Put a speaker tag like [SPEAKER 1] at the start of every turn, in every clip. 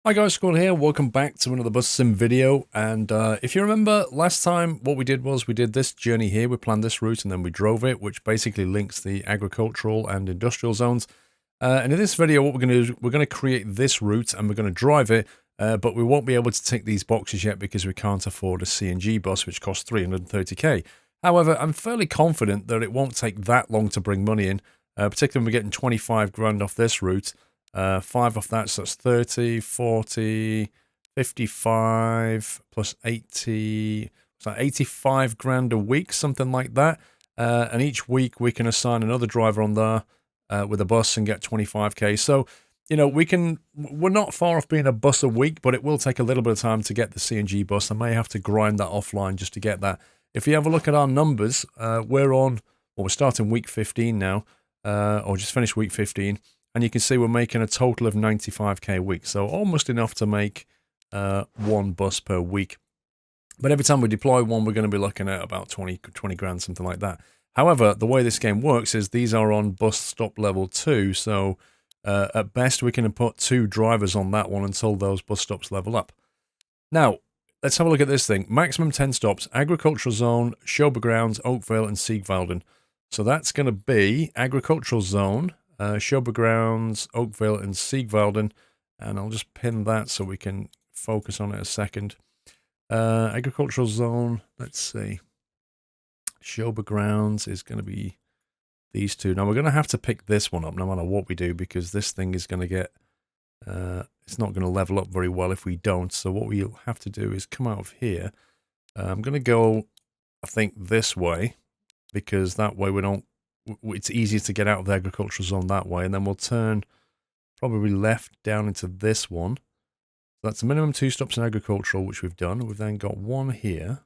[SPEAKER 1] Hi guys, Squad here. Welcome back to another bus sim video. And if you remember last time, what we did was we did this journey here. We planned this route and then we drove it, which basically links the agricultural and industrial zones. And in this video, what we're going to do is we're going to create this route and we're going to drive it. But we won't be able to tick these boxes yet because we can't afford a CNG bus, which costs 330k. However, I'm fairly confident that it won't take that long to bring money in, particularly when we're getting 25 grand off this route. 5 off that, so that's 30, 40, 55, plus 80, so 85 grand a week, something like that. And each week we can assign another driver on there with a bus and get 25k. So, you know, we're not far off being a bus a week, but it will take a little bit of time to get the CNG bus. I may have to grind that offline just to get that. If you have a look at our numbers, we're starting week 15 now, or just finished week 15. And you can see we're making a total of 95k a week. So almost enough to make one bus per week. But every time we deploy one, we're going to be looking at about 20 grand, something like that. However, the way this game works is these are on bus stop level 2. So at best, we can put 2 drivers on that one until those bus stops level up. Now, let's have a look at this thing. Maximum 10 stops, agricultural zone, Showgrounds, Oakville, and Siegwalden. So that's going to be agricultural zone, Showgrounds, Oakville, and Siegwalden, and I'll just pin that so we can focus on it a second. Agricultural zone, let's see. Showgrounds is going to be these two. Now we're going to have to pick this one up no matter what we do because this thing is going to get, it's not going to level up very well if we don't. So what we'll have to do is come out of here. I'm going to go, I think, this way because that way it's easier to get out of the agricultural zone that way, and then we'll turn probably left down into this one. So that's a minimum 2 stops in agricultural, which we've done. We've then got one here.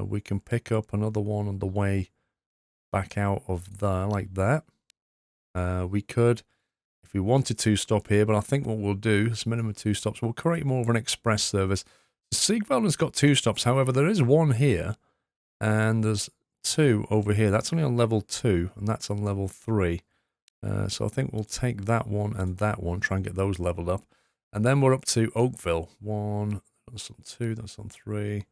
[SPEAKER 1] We can pick up another one on the way back out of there, like that. We could, if we wanted to, stop here, but I think what we'll do is minimum 2 stops. We'll create more of an express service. Siegwalden's got 2 stops, however, there is one here, and there's 2 over here. That's only on level 2 and that's on level 3. So I think we'll take that one and that one, try and get those leveled up. And then we're up to Oakville. 1, that's on 2, that's on 3.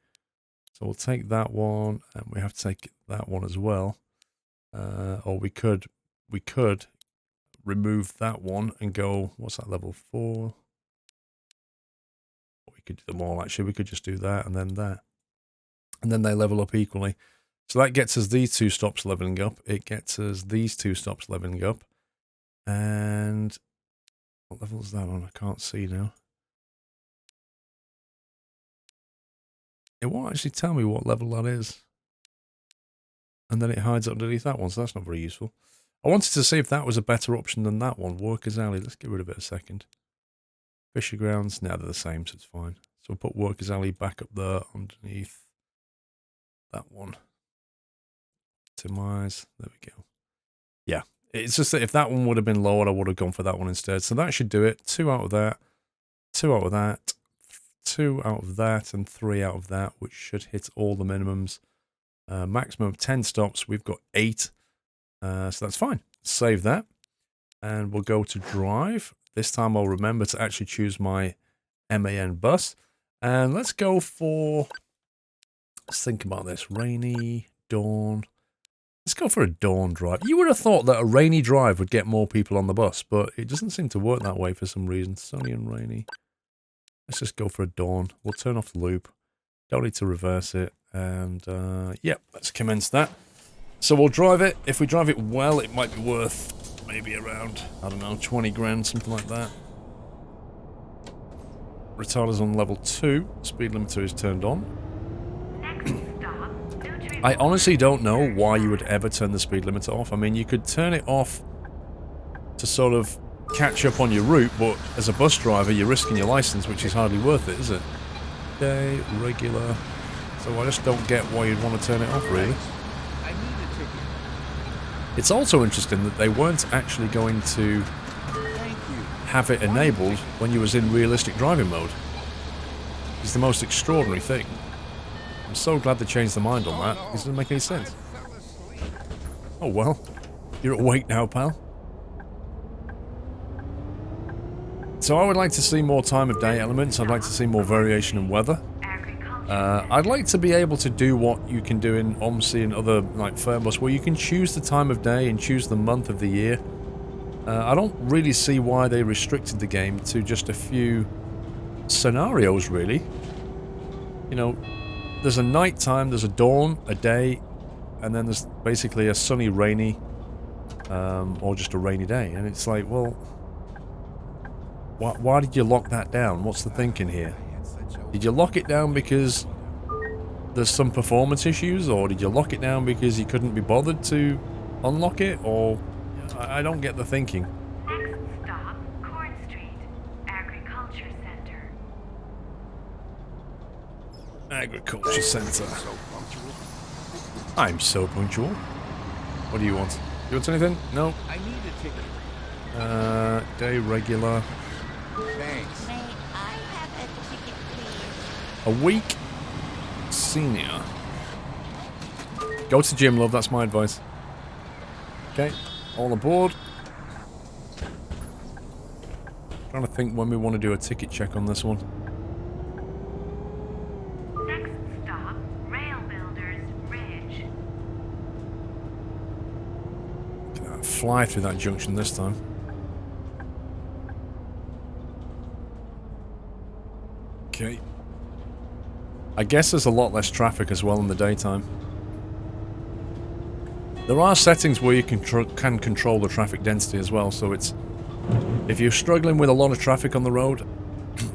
[SPEAKER 1] So we'll take that one and we have to take that one as well. Or we could remove that one and go, what's that, level 4? We could do them all actually. We could just do that and then that. And then they level up equally. So that gets us these 2 stops leveling up. It gets us these 2 stops leveling up. And what level is that on? I can't see now. It won't actually tell me what level that is. And then it hides underneath that one, so that's not very useful. I wanted to see if that was a better option than that one. Workers Alley. Let's get rid of it a second. Fisher Grounds. Now they're the same, so it's fine. So we'll put Workers Alley back up there underneath that one. Optimize. There we go. Yeah, it's just that if that one would have been lower, I would have gone for that one instead. So that should do it. 2 out of that, 2 out of that, 2 out of that, and 3 out of that, which should hit all the minimums. Maximum of 10 stops. We've got 8. So that's fine. Save that. And we'll go to drive. This time I'll remember to actually choose my MAN bus. And let's go for, let's think about this. Rainy, dawn. Let's go for a dawn drive. You would have thought that a rainy drive would get more people on the bus, but it doesn't seem to work that way for some reason. Sunny and rainy. Let's just go for a dawn. We'll turn off the loop. Don't need to reverse it. And, yeah, let's commence that. So we'll drive it. If we drive it well, it might be worth maybe around, I don't know, 20 grand, something like that. Retarder's on level 2. Speed limiter is turned on. I honestly don't know why you would ever turn the speed limiter off. I mean, you could turn it off to sort of catch up on your route, but as a bus driver, you're risking your license, which is hardly worth it, is it? Day, regular. So I just don't get why you'd want to turn it off, really. It's also interesting that they weren't actually going to have it enabled when you was in realistic driving mode. It's the most extraordinary thing. I'm so glad they changed their mind on that. It doesn't make any sense. Oh well. You're awake now, pal. So I would like to see more time of day elements. I'd like to see more variation in weather. I'd like to be able to do what you can do in OMSI and other like Fairbus, where you can choose the time of day and choose the month of the year. I don't really see why they restricted the game to just a few scenarios, really. You know, there's a night time, there's a dawn, a day, and then there's basically a sunny, rainy, or just a rainy day. And it's like, well, why did you lock that down? What's the thinking here? Did you lock it down because there's some performance issues, or did you lock it down because you couldn't be bothered to unlock it, or... I don't get the thinking.
[SPEAKER 2] Next stop, Corn Street, Agriculture Center.
[SPEAKER 1] Agriculture Center. I'm so punctual. What do you want? You want anything? No.
[SPEAKER 3] I need a ticket.
[SPEAKER 1] Day regular.
[SPEAKER 3] Thanks.
[SPEAKER 4] May I have a ticket, please?
[SPEAKER 1] A week senior. Go to gym, love. That's my advice. Okay. All aboard. Trying to think when we want to do a ticket check on this one.
[SPEAKER 2] Next stop, Rail Builders Ridge.
[SPEAKER 1] Fly through that junction this time. Okay. I guess there's a lot less traffic as well in the daytime. There are settings where you can control the traffic density as well, so it's... If you're struggling with a lot of traffic on the road,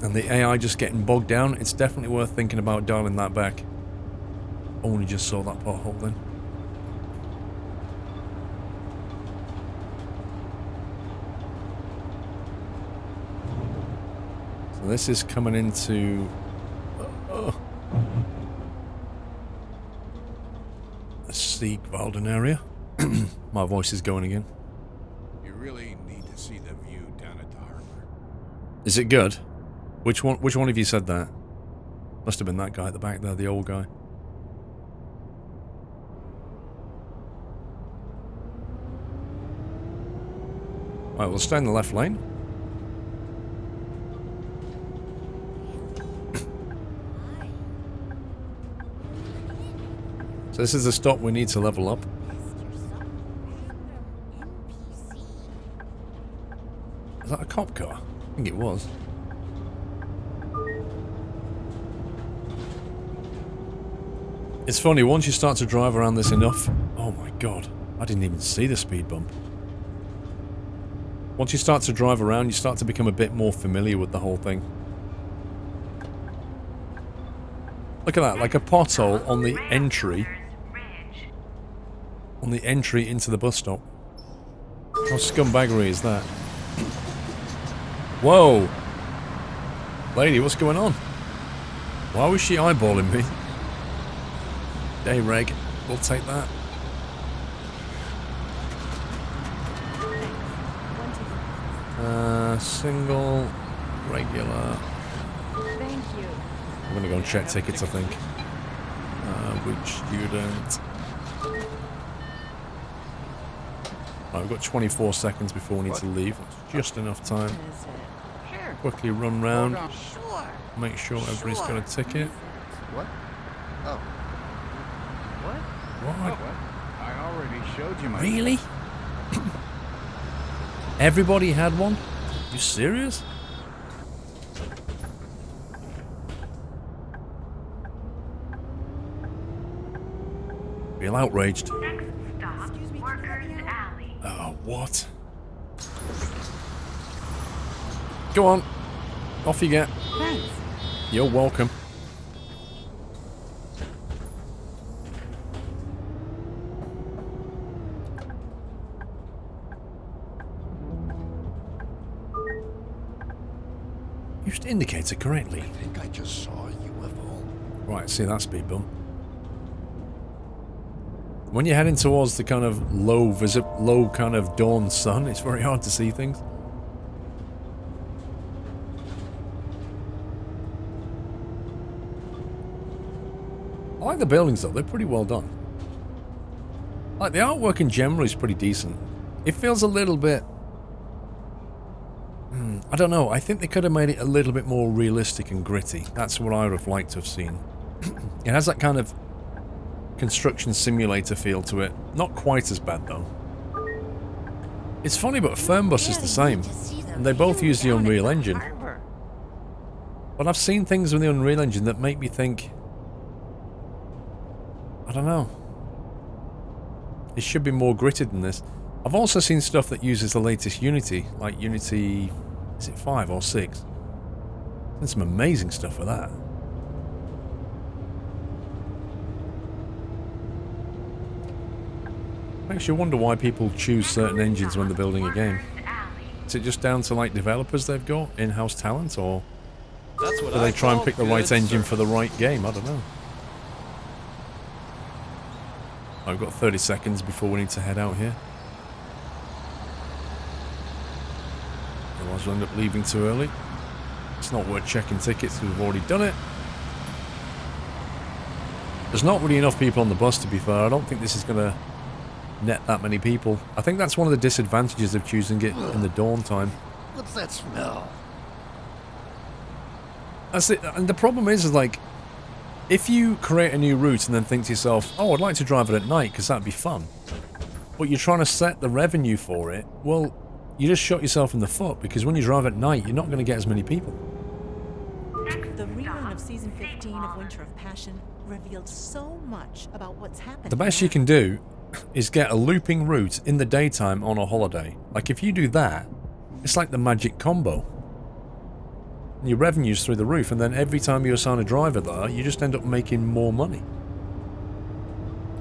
[SPEAKER 1] and the AI just getting bogged down, it's definitely worth thinking about dialing that back. Only just saw that pothole then. So this is coming into... Siegwalden area. My voice is going again.
[SPEAKER 3] You really need to see the view down at the harbor.
[SPEAKER 1] Is it good? Which one of you said that? Must have been that guy at the back there, the old guy. Right, we'll stay in the left lane. So this is the stop we need to level up. Is that a cop car? I think it was. It's funny, once you start to drive around this enough... Oh my god, I didn't even see the speed bump. Once you start to drive around, you start to become a bit more familiar with the whole thing. Look at that, like a pothole on the entry. On the entry into the bus stop. How scumbaggery is that? Whoa! Lady, what's going on? Why was she eyeballing me? Day reg, we'll take that. Single, regular.
[SPEAKER 4] Thank you.
[SPEAKER 1] I'm gonna go and check tickets, I think. Which student? Right, we've got 24 seconds before we need to leave. That's just enough time.
[SPEAKER 4] Sure.
[SPEAKER 1] Quickly run round,
[SPEAKER 4] Sure.
[SPEAKER 1] make sure everybody's got a ticket.
[SPEAKER 3] What? Oh. What?
[SPEAKER 1] What?
[SPEAKER 3] What? I already showed you my...
[SPEAKER 1] Really? Everybody had one? You serious? Feel outraged.
[SPEAKER 2] Next stop, Workers Alley.
[SPEAKER 1] Oh, what? Go on. Off you get.
[SPEAKER 4] Thanks.
[SPEAKER 1] You're welcome. Used the indicator correctly.
[SPEAKER 3] I think I just saw a UFO.
[SPEAKER 1] Right, see that speed bump. When you're heading towards the kind of low kind of dawn sun, it's very hard to see things. I like the buildings though, they're pretty well done. Like the artwork in general is pretty decent. It feels a little bit... I don't know. I think they could have made it a little bit more realistic and gritty. That's what I would have liked to have seen. It has that kind of construction simulator feel to it. Not quite as bad though. It's funny, but Fernbus is the same, and they both use the Unreal Engine. But I've seen things with the Unreal Engine that make me think, I don't know. It should be more gritted than this. I've also seen stuff that uses the latest Unity, like Unity, is it 5 or 6? There's some amazing stuff for that. Makes you wonder why people choose certain engines when they're building a game. Is it just down to like developers they've got, in-house talent, or do they try and pick the right engine for the right game? I don't know. I've got 30 seconds before we need to head out here. Otherwise we'll end up leaving too early. It's not worth checking tickets, we've already done it. There's not really enough people on the bus, to be fair. I don't think this is going to net that many people. I think that's one of the disadvantages of choosing it in the dawn time.
[SPEAKER 5] What's that smell?
[SPEAKER 1] That's it. And the problem is like, if you create a new route and then think to yourself, oh, I'd like to drive it at night because that'd be fun, but you're trying to set the revenue for it, well, you just shot yourself in the foot, because when you drive at night, you're not going to get as many people.
[SPEAKER 6] The rerun of season 15 of Winter of Passion revealed so much about what's happening.
[SPEAKER 1] The best you can do is get a looping route in the daytime on a holiday. Like if you do that, it's like the magic combo. Your revenue's through the roof, and then every time you assign a driver there, you just end up making more money.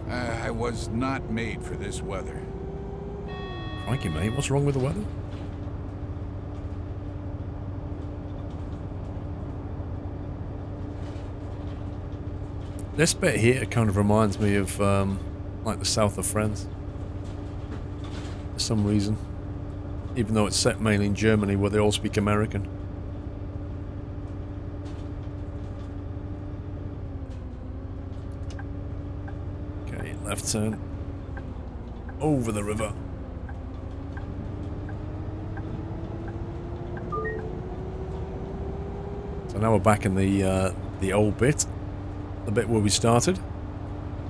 [SPEAKER 3] I was not made for this weather.
[SPEAKER 1] Crikey, mate, what's wrong with the weather? This bit here kind of reminds me of like the south of France. For some reason. Even though it's set mainly in Germany where they all speak American. Okay, left turn. Over the river. So now we're back in the old bit. The bit where we started.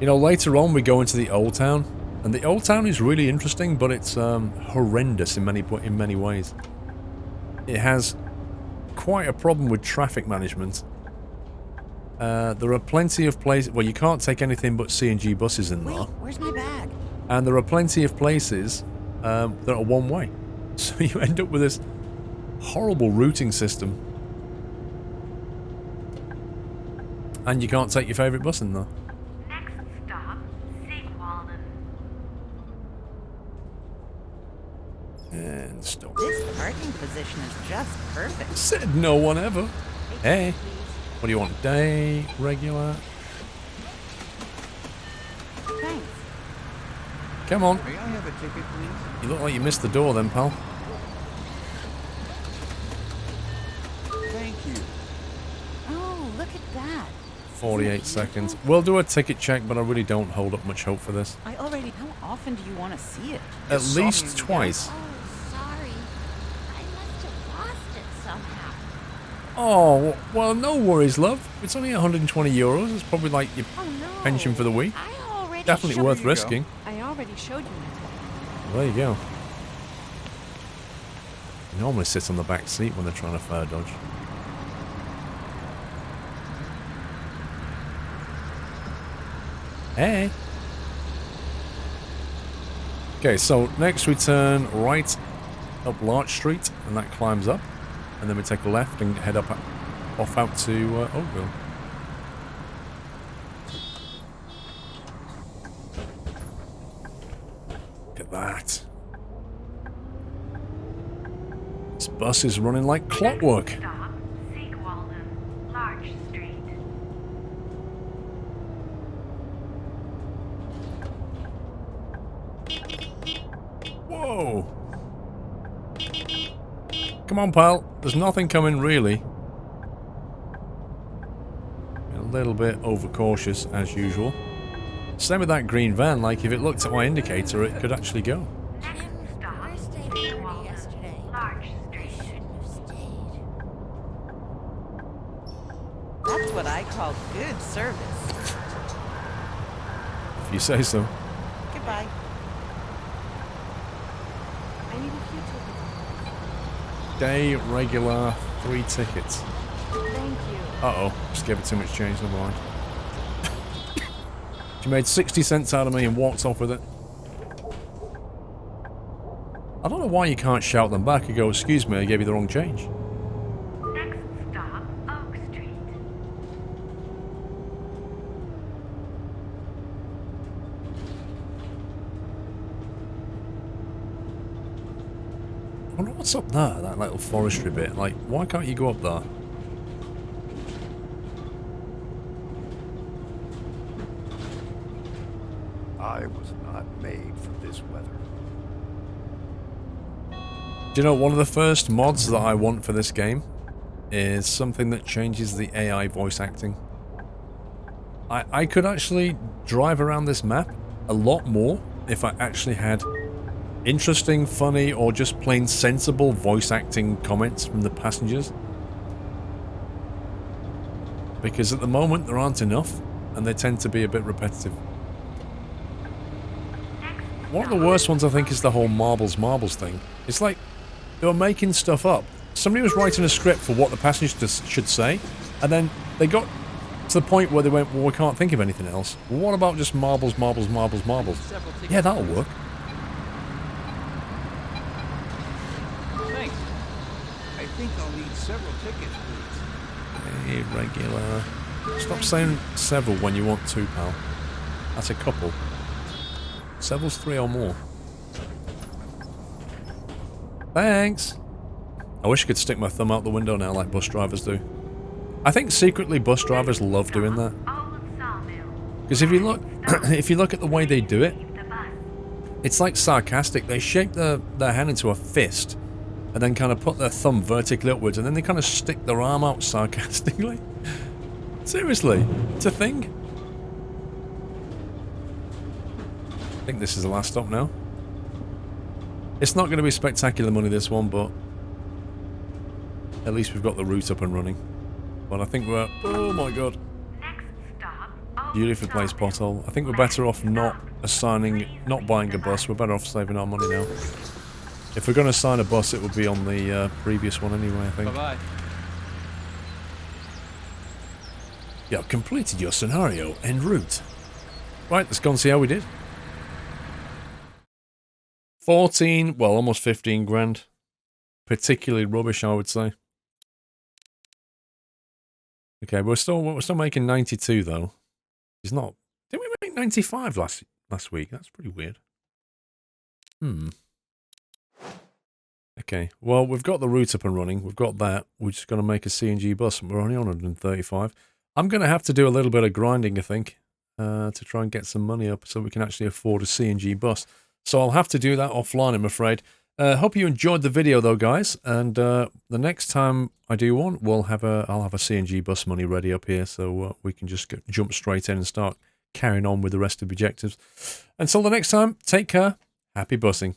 [SPEAKER 1] You know, later on we go into the old town, and the old town is really interesting, but it's horrendous in many ways. It has quite a problem with traffic management. There are plenty of places where you can't take anything but CNG buses in there.
[SPEAKER 4] Wait, where's my bag?
[SPEAKER 1] And there are plenty of places that are one way. So you end up with this horrible routing system. And you can't take your favourite bus in there.
[SPEAKER 2] Next stop, Sigwalden.
[SPEAKER 1] And stop.
[SPEAKER 4] This parking position is just perfect.
[SPEAKER 1] Said no one ever. Hey. What do you want? Day? Regular?
[SPEAKER 4] Thanks.
[SPEAKER 1] Come on.
[SPEAKER 3] May I have a ticket, please?
[SPEAKER 1] You look like you missed the door then, pal.
[SPEAKER 3] Thank you.
[SPEAKER 4] Oh, look at that.
[SPEAKER 1] 48 seconds. We'll do a ticket check, but I really don't hold up much hope for this.
[SPEAKER 4] I already... How often do you want to see it?
[SPEAKER 1] At least twice.
[SPEAKER 7] Oh, sorry. I must have lost it somehow.
[SPEAKER 1] Oh, well, no worries, love. It's only 120 euros. It's probably like your
[SPEAKER 7] Oh no.
[SPEAKER 1] pension for the week.
[SPEAKER 7] I already
[SPEAKER 1] Definitely
[SPEAKER 7] showed
[SPEAKER 1] worth
[SPEAKER 3] you go.
[SPEAKER 1] risking.
[SPEAKER 6] I already showed you that.
[SPEAKER 1] Well, there you go. You normally sit on the back seat when they're trying to fire dodge. Hey. Okay, so next we turn right up Larch Street, and that climbs up, and then we take a left and head up off out to Oakville. Look at that. This bus is running like clockwork.
[SPEAKER 2] Next stop, Sigwalden, Larch Street.
[SPEAKER 1] Whoa! Come on, pal. There's nothing coming, really. A little bit overcautious, as usual. Same with that green van. Like, if it looked at my indicator, it could actually go.
[SPEAKER 2] Next stop,
[SPEAKER 7] Birthday party
[SPEAKER 2] Sigwalden,
[SPEAKER 7] yesterday.
[SPEAKER 2] Larch
[SPEAKER 7] I
[SPEAKER 2] Street.
[SPEAKER 7] shouldn't have
[SPEAKER 4] what I call good service.
[SPEAKER 1] If you say so.
[SPEAKER 4] Goodbye.
[SPEAKER 7] I need a few tickets.
[SPEAKER 1] Day regular 3 tickets.
[SPEAKER 7] Thank you.
[SPEAKER 1] Uh-oh, just gave it too much change, never mind. She made 60 cents out of me and walked off with it. I don't know why you can't shout them back and go, excuse me, I gave you the wrong change.
[SPEAKER 2] Next stop, Oak Street.
[SPEAKER 1] I wonder what's up there, that little forestry bit. Like, why can't you go up there?
[SPEAKER 5] I was not made for this weather.
[SPEAKER 1] Do you know, one of the first mods that I want for this game is something that changes the AI voice acting. I could actually drive around this map a lot more if I actually had interesting, funny, or just plain sensible voice acting comments from the passengers. Because at the moment there aren't enough, and they tend to be a bit repetitive. One of the worst ones I think is the whole marbles thing. It's like they were making stuff up. Somebody was writing a script for what the passengers should say, and then they got to the point where they went, well, we can't think of anything else. Well, what about just marbles? Yeah, that'll work.
[SPEAKER 3] Thanks. I think I'll need several tickets, please.
[SPEAKER 1] Irregular. Stop saying several when you want 2, pal. That's a couple. Several's 3 or more. Thanks! I wish I could stick my thumb out the window now like bus drivers do. I think secretly bus drivers love doing that.
[SPEAKER 2] Old Sawmill.
[SPEAKER 1] Because if you look if you look at the way they do it,
[SPEAKER 2] Leave the bus.
[SPEAKER 1] it's like sarcastic. They shape their hand into a fist and then kind of put their thumb vertically upwards and then they kind of stick their arm out sarcastically. Seriously, it's a thing. I think this is the last stop now. It's not going to be spectacular money, this one, but at least we've got the route up and running. But I think we're... Oh my god.
[SPEAKER 2] Next stop, Old
[SPEAKER 1] Beautifully placed
[SPEAKER 2] Sawmill.
[SPEAKER 1] pothole. I think we're better off not buying a bus. We're better off saving our money now. If we're going to assign a bus, it would be on the previous one anyway, I think.
[SPEAKER 3] Bye-bye.
[SPEAKER 1] You have completed your scenario en route. Right, let's go and see how we did. 14, well, almost 15 grand. Particularly rubbish, I would say. Okay, we're still making 92 though. It's not. Did we make 95 last week? That's pretty weird. Okay, well, we've got the route up and running. We've got that. We're just going to make a CNG bus, and we're only on 135. I'm going to have to do a little bit of grinding, I think, to try and get some money up so we can actually afford a CNG bus. So I'll have to do that offline, I'm afraid. Hope you enjoyed the video, though, guys. And the next time I do one, I'll have a CNG bus money ready up here, so we can just jump straight in and start carrying on with the rest of the objectives. Until the next time, take care. Happy bussing.